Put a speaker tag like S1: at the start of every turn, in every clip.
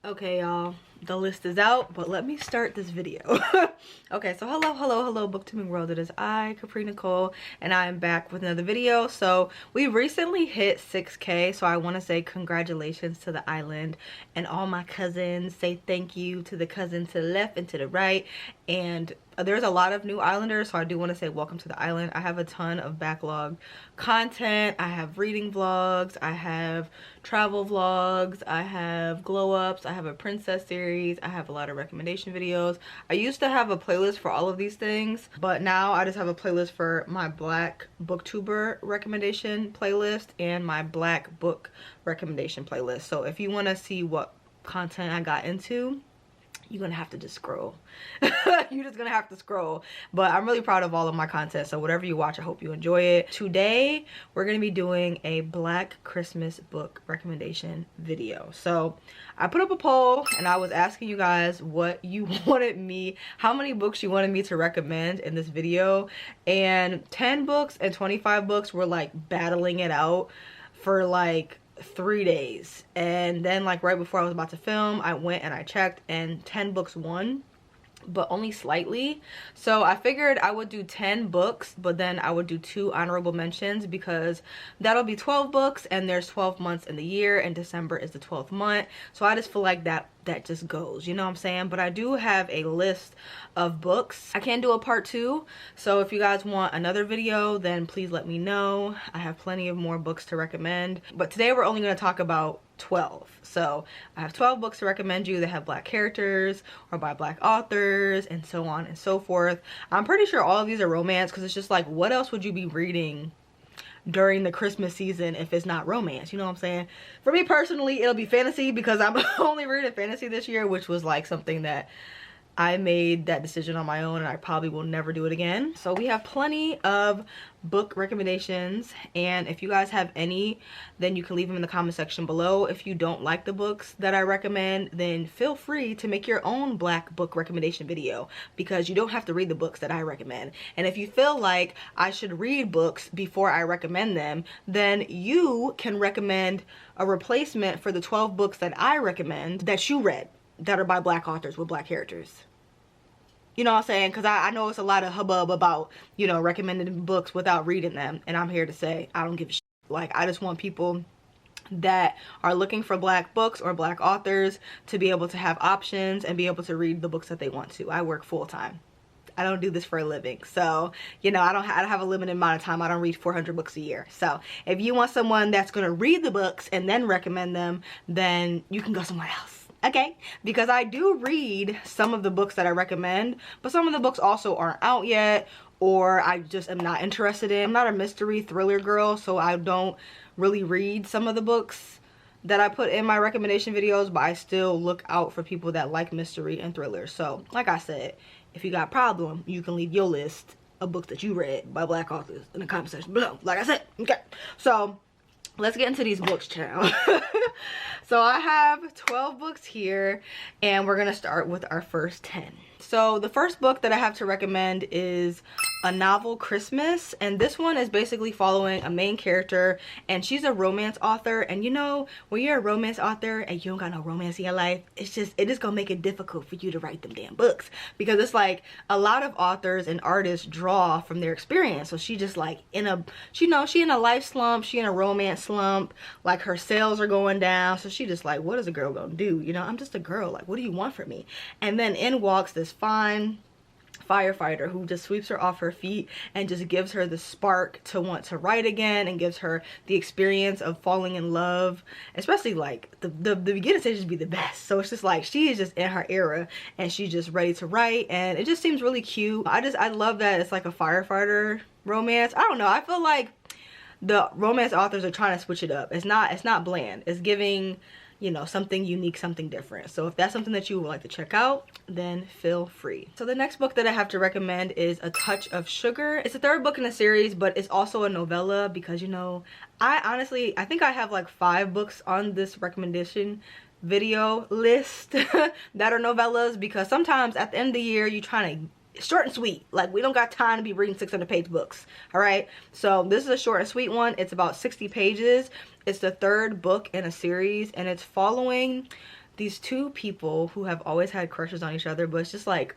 S1: Okay, y'all, the list is out, but let me start this video. Okay, so hello booktubing world. It is I, Capri Nicole, and I am back with another video. So we recently hit 6K, so I want to say congratulations to the island and all my cousins. Say thank you to the cousins to the left and to the right, and there's a lot of new islanders, so I do want to say welcome to the island. I have a ton of backlog content. I have reading vlogs, I have travel vlogs, I have glow ups, I have a princess series, I have a lot of recommendation videos. I used to have a playlist for all of these things, but now I just have a playlist for my black booktuber recommendation playlist and my black book recommendation playlist. So if you want to see what content I got into, you're gonna have to just scroll. You're just gonna have to scroll. But I'm really proud of all of my content, so whatever you watch, I hope you enjoy it. Today we're gonna be doing a Black Christmas book recommendation video. So I put up a poll and I was asking you guys what you wanted me, how many books you wanted me to recommend in this video, and 10 books and 25 books were like battling it out for like 3 days. And then like right before I was about to film, I went and I checked and 10 books won, but only slightly. So I figured I would do 10 books, but then I would do 2 honorable mentions, because that'll be 12 books and there's 12 months in the year and December is the 12th month. So I just feel like that just goes, you know what I'm saying? But I do have a list of books. I can do a part 2, so if you guys want another video, then please let me know. I have plenty of more books to recommend, but today we're only going to talk about 12. So I have 12 books to recommend you that have black characters or by black authors and so on and so forth. I'm pretty sure all of these are romance, because it's just like, what else would you be reading during the Christmas season if it's not romance? You know what I'm saying? For me personally, it'll be fantasy, because I'm only reading fantasy this year, which was like something that I made that decision on my own and I probably will never do it again. So we have plenty of book recommendations, and if you guys have any, then you can leave them in the comment section below. If you don't like the books that I recommend, then feel free to make your own black book recommendation video, because you don't have to read the books that I recommend. And if you feel like I should read books before I recommend them, then you can recommend a replacement for the 12 books that I recommend that you read that are by black authors with black characters. You know what I'm saying? Because I know it's a lot of hubbub about, you know, recommending books without reading them, and I'm here to say I don't give a shit. Like, I just want people that are looking for black books or black authors to be able to have options and be able to read the books that they want to. I work full-time. I don't do this for a living, so you know, I don't have a limited amount of time. I don't read 400 books a year. So if you want someone that's going to read the books and then recommend them, then you can go somewhere else. Okay, because I do read some of the books that I recommend, but some of the books also aren't out yet, or I just am not interested in. I'm not a mystery thriller girl, so I don't really read some of the books that I put in my recommendation videos, but I still look out for people that like mystery and thrillers. So like I said, if you got a problem, you can leave your list of books that you read by black authors in the comment section below, like I said. Okay, so let's get into these books, child. So I have 12 books here, and we're gonna start with our first 10. So the first book that I have to recommend is A Novel Christmas, and this one is basically following a main character, and she's a romance author. And you know, when you're a romance author and you don't got no romance in your life, it is gonna make it difficult for you to write them damn books, because it's like a lot of authors and artists draw from their experience. So she just like she in a life slump, she in a romance slump, like her sales are going down, so she just like, what is a girl gonna do? You know, I'm just a girl, like what do you want from me? And then in walks this fine firefighter who just sweeps her off her feet and just gives her the spark to want to write again, and gives her the experience of falling in love. Especially like the beginning stages be the best. So it's just like she is just in her era and she's just ready to write, and it just seems really cute. I love that it's like a firefighter romance. I don't know, I feel like the romance authors are trying to switch it up. It's not bland. It's giving, you know, something unique, something different. So if that's something that you would like to check out, then feel free. So the next book that I have to recommend is A Touch of Sugar. It's the third book in the series, but it's also a novella, because you know, I think I have like 5 books on this recommendation video list that are novellas, because sometimes at the end of the year you're trying to short and sweet. Like, we don't got time to be reading 600-page books. All right, so this is a short and sweet one. It's about 60 pages. It's the third book in a series, and it's following these two people who have always had crushes on each other, but it's just like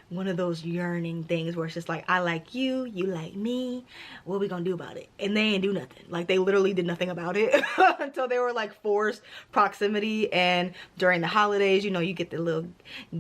S1: one of those yearning things where it's just like, I like you, you like me, what are we gonna do about it? And they ain't do nothing. Like, they literally did nothing about it until they were like forced proximity. And during the holidays, you know, you get the little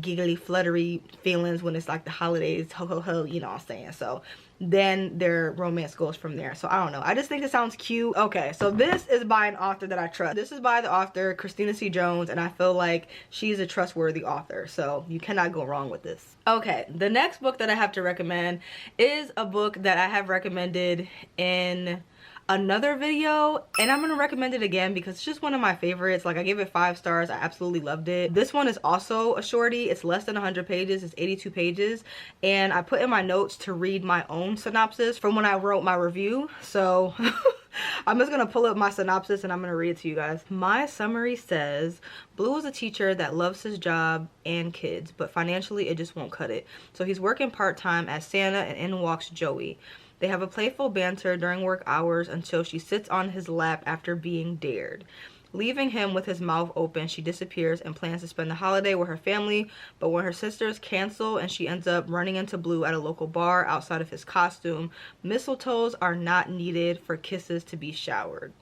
S1: giggly fluttery feelings when it's like the holidays, ho ho ho, you know what I'm saying? So then their romance goes from there. So I don't know, I just think it sounds cute. Okay, so this is by an author that I trust. This is by the author Christina C. Jones, and I feel like she's a trustworthy author, so you cannot go wrong with this. Okay, the next book that I have to recommend is a book that I have recommended in another video, and I'm gonna recommend it again because it's just one of my favorites. Like, I gave it 5 stars. I absolutely loved it. This one is also a shorty. It's less than 100 pages. It's 82 pages, and I put in my notes to read my own synopsis from when I wrote my review. So I'm just gonna pull up my synopsis and I'm gonna read it to you guys. My summary says, Blue is a teacher that loves his job and kids, but financially it just won't cut it. So he's working part-time as Santa, and in walks Joey. They have a playful banter during work hours until she sits on his lap after being dared. Leaving him with his mouth open, she disappears and plans to spend the holiday with her family, but when her sisters cancel and she ends up running into Blue at a local bar outside of his costume, mistletoes are not needed for kisses to be showered.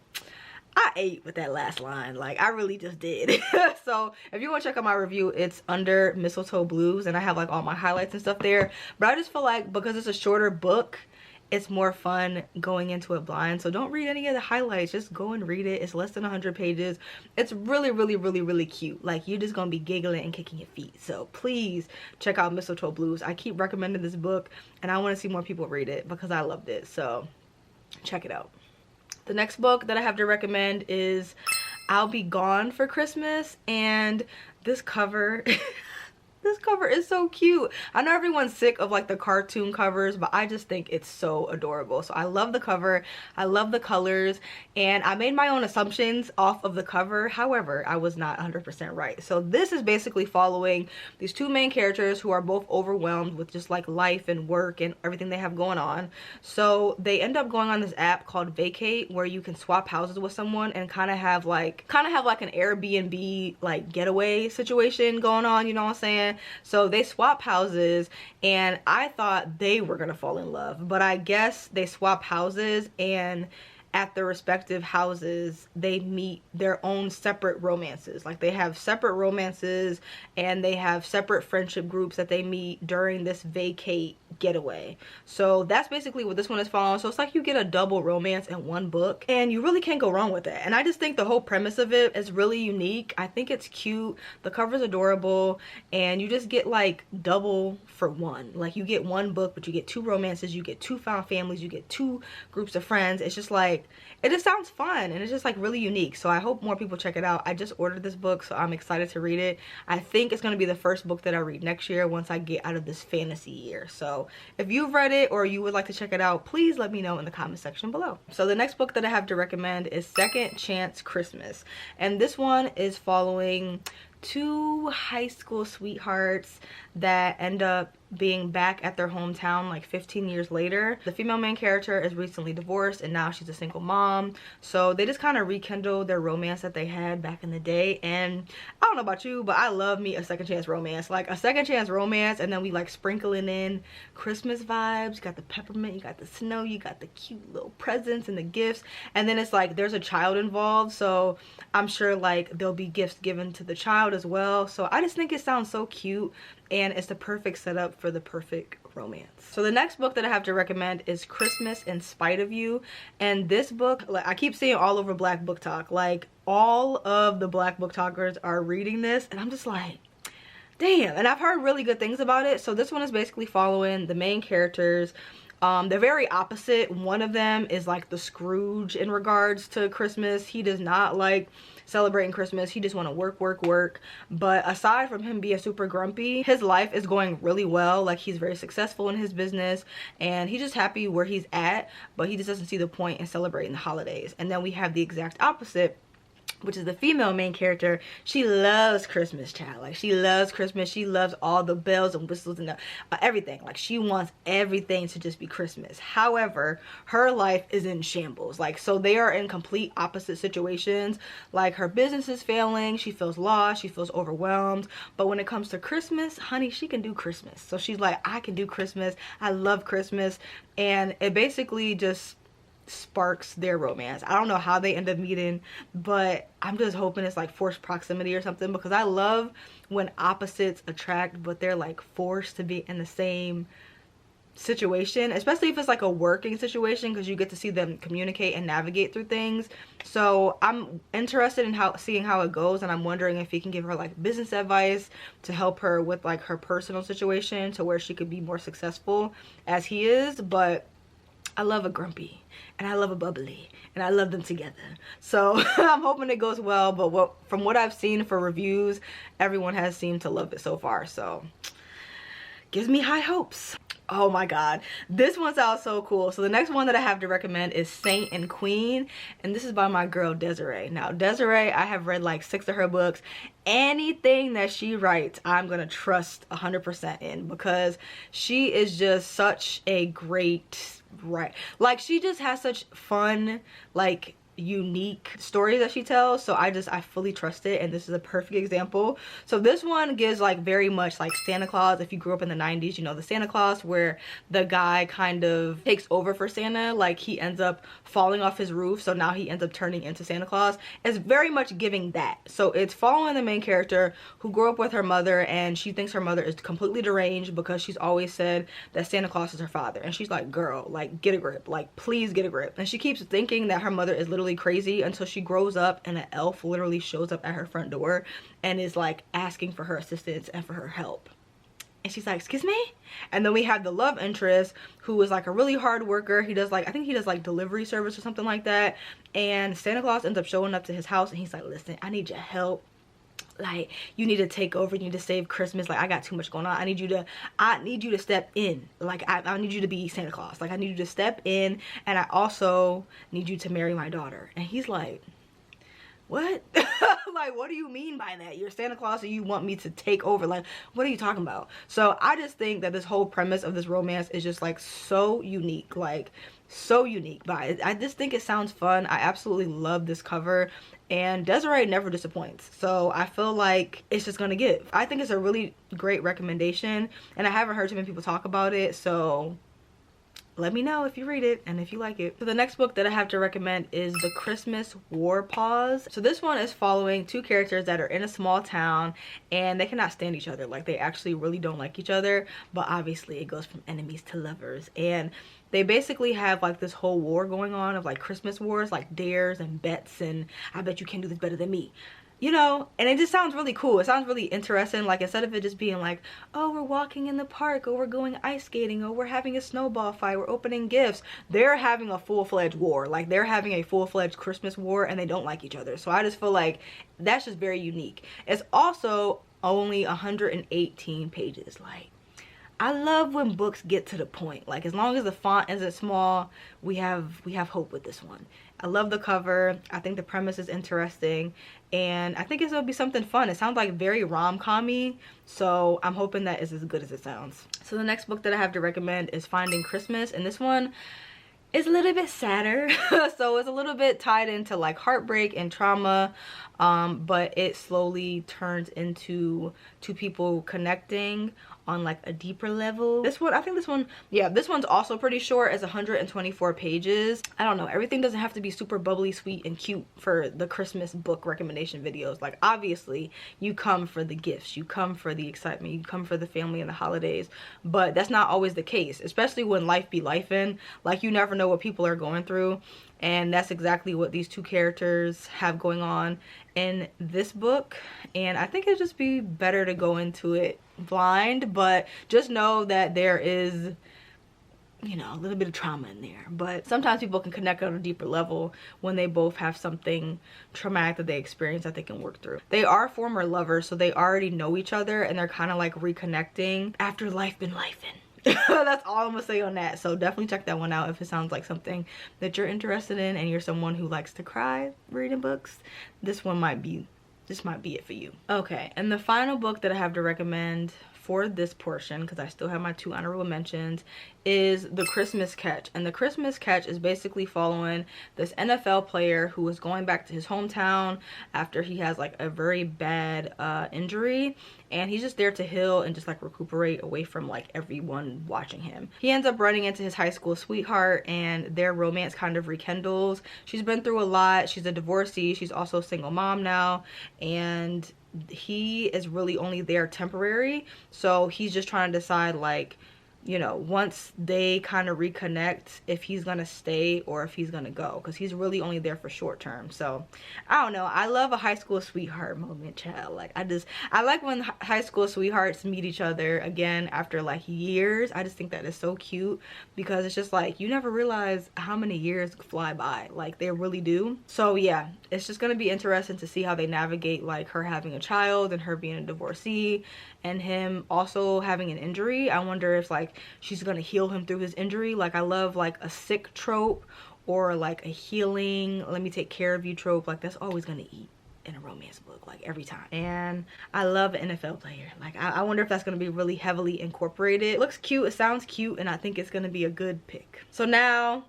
S1: I ate with that last line, like I really just did. So if you want to check out my review, it's under Mistletoe Blues, and I have like all my highlights and stuff there. But I just feel like because it's a shorter book, it's more fun going into it blind. So don't read any of the highlights, just go and read it. It's less than 100 pages. It's really, really, really, really cute. Like, you're just gonna be giggling and kicking your feet. So please check out Mistletoe Blues. I keep recommending this book, and I want to see more people read it because I loved it. So check it out. The next book that I have to recommend is I'll Be Gone for Christmas, and this cover this cover is so cute. I know everyone's sick of like the cartoon covers, but I just think it's so adorable. So I love the cover, I love the colors, and I made my own assumptions off of the cover. However, I was not 100% right. So this is basically following these two main characters who are both overwhelmed with just like life and work and everything they have going on. So they end up going on this app called Vacate, where you can swap houses with someone and kind of have like an Airbnb like getaway situation going on, you know what I'm saying? So they swap houses, and I thought they were gonna fall in love, but I guess they swap houses, and at their respective houses they meet their own separate romances. Like, they have separate romances and they have separate friendship groups that they meet during this Vacate getaway. So that's basically what this one is following. So it's like you get a double romance in one book, and you really can't go wrong with it. And I just think the whole premise of it is really unique. I think it's cute, the cover's adorable, and you just get like double for one. Like, you get one book, but you get 2 romances, you get 2 found families, you get 2 groups of friends. It's just like, it just sounds fun, and it's just like really unique. So I hope more people check it out. I just ordered this book, so I'm excited to read it. I think it's going to be the first book that I read next year once I get out of this fantasy year. So if you've read it or you would like to check it out, please let me know in the comment section below. So the next book that I have to recommend is Second Chance Christmas, and this one is following 2 high school sweethearts that end up being back at their hometown like 15 years later. The female main character is recently divorced, and now she's a single mom. So they just kind of rekindle their romance that they had back in the day. And I don't know about you, but I love me a second chance romance. Like a second chance romance, and then we like sprinkling in Christmas vibes. You got the peppermint, you got the snow, you got the cute little presents and the gifts, and then it's like there's a child involved, so I'm sure like there'll be gifts given to the child as well. So I just think it sounds so cute, and it's the perfect setup for the perfect romance. So the next book that I have to recommend is Christmas in Spite of You. And this book, like, I keep seeing all over Black Book Talk, like all of the Black Book Talkers are reading this, and I'm just like, damn. And I've heard really good things about it. So this one is basically following the main characters. They're very opposite. One of them is like the Scrooge in regards to Christmas. He does not like celebrating Christmas. He just want to work, work, work. But aside from him being super grumpy, his life is going really well. Like, he's very successful in his business, and he's just happy where he's at, but he just doesn't see the point in celebrating the holidays. And then we have the exact opposite which is the female main character, she loves Christmas, child. Like, she loves Christmas. She loves all the bells and whistles and everything. Like, she wants everything to just be Christmas. However, her life is in shambles. Like, so they are in complete opposite situations. Like, her business is failing. She feels lost. She feels overwhelmed. But when it comes to Christmas, honey, she can do Christmas. So she's like, I can do Christmas. I love Christmas. And it basically just sparks their romance. I don't know how they end up meeting, but I'm just hoping it's like forced proximity or something, because I love when opposites attract but they're like forced to be in the same situation, especially if it's like a working situation, because you get to see them communicate and navigate through things. So I'm interested in seeing how it goes, and I'm wondering if he can give her like business advice to help her with like her personal situation to where she could be more successful as he is. But I love a grumpy and I love a bubbly, and I love them together. So I'm hoping it goes well, but from what I've seen for reviews, everyone has seemed to love it so far. So gives me high hopes. Oh my god, this one sounds so cool. So the next one that I have to recommend is Saint and Queen, and this is by my girl Desiree. Now Desiree, I have read like 6 of her books. Anything that she writes, I'm gonna trust 100% in, because she is just such a great writer. Like, she just has such fun, like, unique stories that she tells. So I fully trust it, and this is a perfect example. So this one gives like very much like Santa Claus. If you grew up in the 90s, you know the Santa Claus where the guy kind of takes over for Santa. Like, he ends up falling off his roof, so now he ends up turning into Santa Claus. It's very much giving that. So it's following the main character who grew up with her mother, and she thinks her mother is completely deranged because she's always said that Santa Claus is her father. And she's like, girl, like, get a grip, like, please get a grip. And she keeps thinking that her mother is literally crazy until she grows up and an elf literally shows up at her front door and is like asking for her assistance and for her help. And she's like, excuse me? And then we have the love interest, who is like a really hard worker. He does like, I think he does like delivery service or something like that. And Santa Claus ends up showing up to his house, and he's like, listen, I need your help. Like, you need to take over, you need to save Christmas. Like, I got too much going on. I need you to step in. Like, I need you to be Santa Claus. Like, I need you to step in, and I also need you to marry my daughter. And he's like, what? Like, what do you mean by that? You're Santa Claus and you want me to take over? Like, what are you talking about? So I just think that this whole premise of this romance is just like so unique, like so unique. But I just think it sounds fun. I absolutely love this cover, and Desiree never disappoints. So I feel like it's just gonna give. I think it's a really great recommendation, and I haven't heard too many people talk about it, so let me know if you read it and if you like it. So the next book that I have to recommend is The Christmas War Pause. So this one is following 2 characters that are in a small town, and they cannot stand each other. Like, they actually really don't like each other, but obviously it goes from enemies to lovers. And they basically have like this whole war going on of like Christmas wars, like dares and bets, and I bet you can do this better than me, you know. And it just sounds really cool. It sounds really interesting. Like, instead of it just being like, oh, we're walking in the park, or we're going ice skating, or we're having a snowball fight, we're opening gifts, they're having a full-fledged war. Like, they're having a full-fledged Christmas war, and they don't like each other. So I just feel like that's just very unique. It's also only 118 pages. Like, I love when books get to the point. Like, as long as the font isn't small, we have hope with this one. I love the cover. I think the premise is interesting, and I think it's gonna be something fun. It sounds like very rom-com-y, so I'm hoping that is as good as it sounds. So the next book that I have to recommend is Finding Christmas, and this one is a little bit sadder. So it's a little bit tied into like heartbreak and trauma, but it slowly turns into 2 people connecting on like a deeper level. This one, I think this one, yeah, this one's also pretty short. It's 124 pages. I don't know, everything doesn't have to be super bubbly, sweet, and cute for the Christmas book recommendation videos. Like, obviously you come for the gifts, you come for the excitement, you come for the family and the holidays, but that's not always the case, especially when life be lifing. Like, you never know what people are going through, and that's exactly what these 2 characters have going on in this book. And I think it'd just be better to go into it blind, but just know that there is, you know, a little bit of trauma in there. But sometimes people can connect on a deeper level when they both have something traumatic that they experience that they can work through. They are former lovers, so they already know each other, and they're kind of like reconnecting after life been lifing. That's all I'm gonna say on that. So definitely check that one out if it sounds like something that you're interested in and you're someone who likes to cry reading books. This might be it for you. Okay, and the final book that I have to recommend for this portion, because I still have my 2 honorable mentions, is The Christmas Catch. And The Christmas Catch is basically following this NFL player who is going back to his hometown after he has like a very bad injury, and he's just there to heal and just like recuperate away from like everyone watching him. He ends up running into his high school sweetheart, and their romance kind of rekindles. She's been through a lot. She's a divorcee. She's also a single mom now, and he is really only there temporary. So he's just trying to decide, like, you know, once they kind of reconnect, if he's gonna stay or if he's gonna go, because he's really only there for short term. So I don't know, I love a high school sweetheart moment, child. Like, I like when high school sweethearts meet each other again after like years. I just think that is so cute, because it's just like you never realize how many years fly by, like they really do. So yeah, it's just gonna be interesting to see how they navigate like her having a child and her being a divorcee and him also having an injury. I wonder if like she's gonna heal him through his injury. Like, I love like a sick trope, or like a healing, let me take care of you trope. Like, that's always gonna eat in a romance book, like every time. And I love an NFL player. Like, I wonder if that's gonna be really heavily incorporated. It looks cute, it sounds cute, and I think it's gonna be a good pick. So now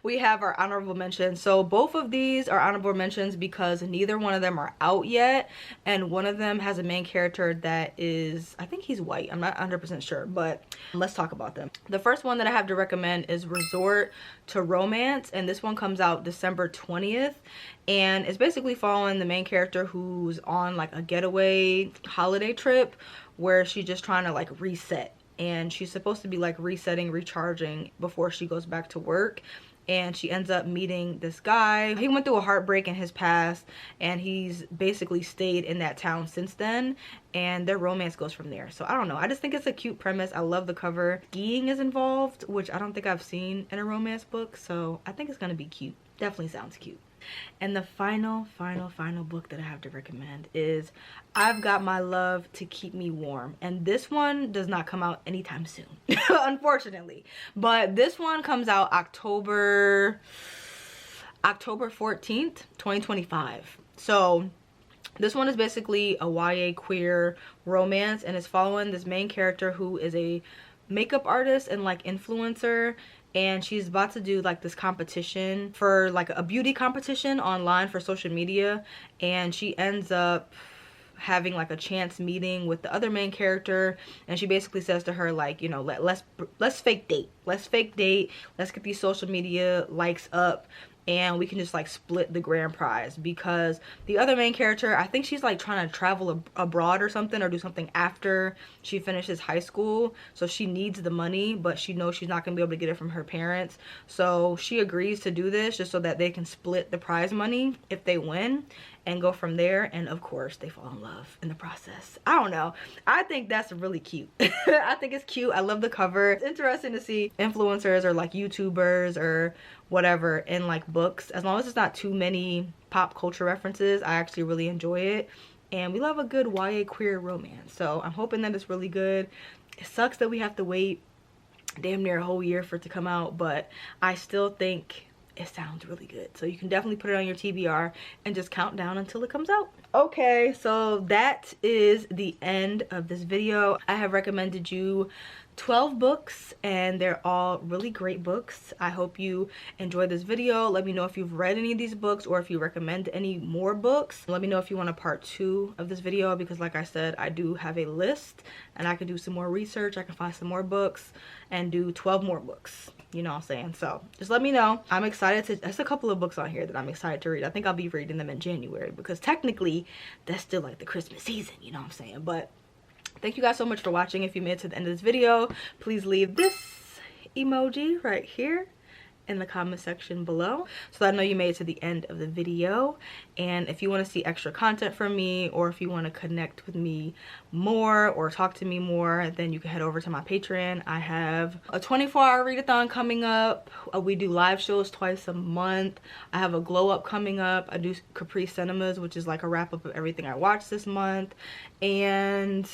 S1: we have our honorable mentions. So both of these are honorable mentions because neither one of them are out yet, and one of them has a main character that is, I think he's white, I'm not 100% sure, but let's talk about them. The first one that I have to recommend is Resort to Romance, and this one comes out December 20th, and it's basically following the main character who's on like a getaway holiday trip where she's just trying to like reset, and she's supposed to be like resetting, recharging before she goes back to work. And she ends up meeting this guy. He went through a heartbreak in his past, and he's basically stayed in that town since then, and their romance goes from there. So I don't know, I just think it's a cute premise. I love the cover. Skiing is involved, which I don't think I've seen in a romance book, so I think it's gonna be cute. Definitely sounds cute. And the final book that I have to recommend is I've Got My Love to Keep Me Warm. And this one does not come out anytime soon, unfortunately. But this one comes out October 14th, 2025. So this one is basically a YA queer romance, and it's following this main character who is a makeup artist and like influencer, and she's about to do like this competition for like a beauty competition online for social media, and she ends up having like a chance meeting with the other main character, and she basically says to her, like, you know, let's fake date, let's get these social media likes up, and we can just like split the grand prize. Because the other main character, I think she's like trying to travel abroad or something, or do something after she finishes high school, so she needs the money, but she knows she's not gonna be able to get it from her parents. So she agrees to do this just so that they can split the prize money if they win, and go from there. And of course they fall in love in the process. I don't know, I think that's really cute. I think it's cute. I love the cover. It's interesting to see influencers or like YouTubers or whatever in like books. As long as it's not too many pop culture references, I actually really enjoy it. And we love a good YA queer romance, so I'm hoping that it's really good. It sucks that we have to wait damn near a whole year for it to come out, but I still think it sounds really good. So you can definitely put it on your TBR and just count down until it comes out. Okay, so that is the end of this video. I have recommended you 12 books, and they're all really great books. I hope you enjoyed this video. Let me know if you've read any of these books, or if you recommend any more books. Let me know if you want a part 2 of this video, because like I said, I do have a list, and I can do some more research. I can find some more books and do 12 more books, you know what I'm saying? So just let me know. I'm excited to, there's a couple of books on here that I'm excited to read. I think I'll be reading them in January, because technically that's still like the Christmas season, you know what I'm saying? But thank you guys so much for watching. If you made it to the end of this video, please leave this emoji right here in the comment section below, so that I know you made it to the end of the video. And if you want to see extra content from me, or if you want to connect with me more or talk to me more, then you can head over to my Patreon. I have a 24-hour readathon coming up. We do live shows twice a month. I have a glow up coming up. I do Capri Cinemas, which is like a wrap up of everything I watched this month. And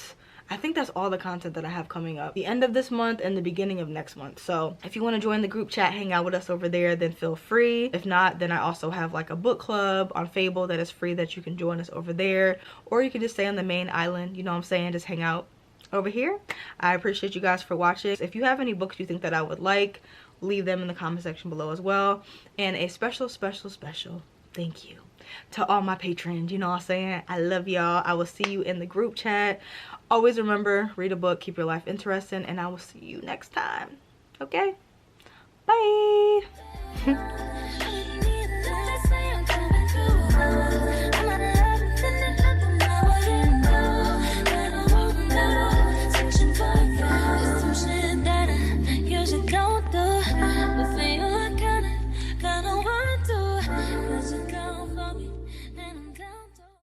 S1: I think that's all the content that I have coming up. The end of this month and the beginning of next month. So if you want to join the group chat, hang out with us over there, then feel free. If not, then I also have like a book club on Fable that is free that you can join us over there. Or you can just stay on the main island, you know what I'm saying? Just hang out over here. I appreciate you guys for watching. If you have any books you think that I would like, leave them in the comment section below as well. And a special thank you to all my patrons, you know what I'm saying? I love y'all. I will see you in the group chat. Always remember, read a book, keep your life interesting, and I will see you next time. Okay? Bye.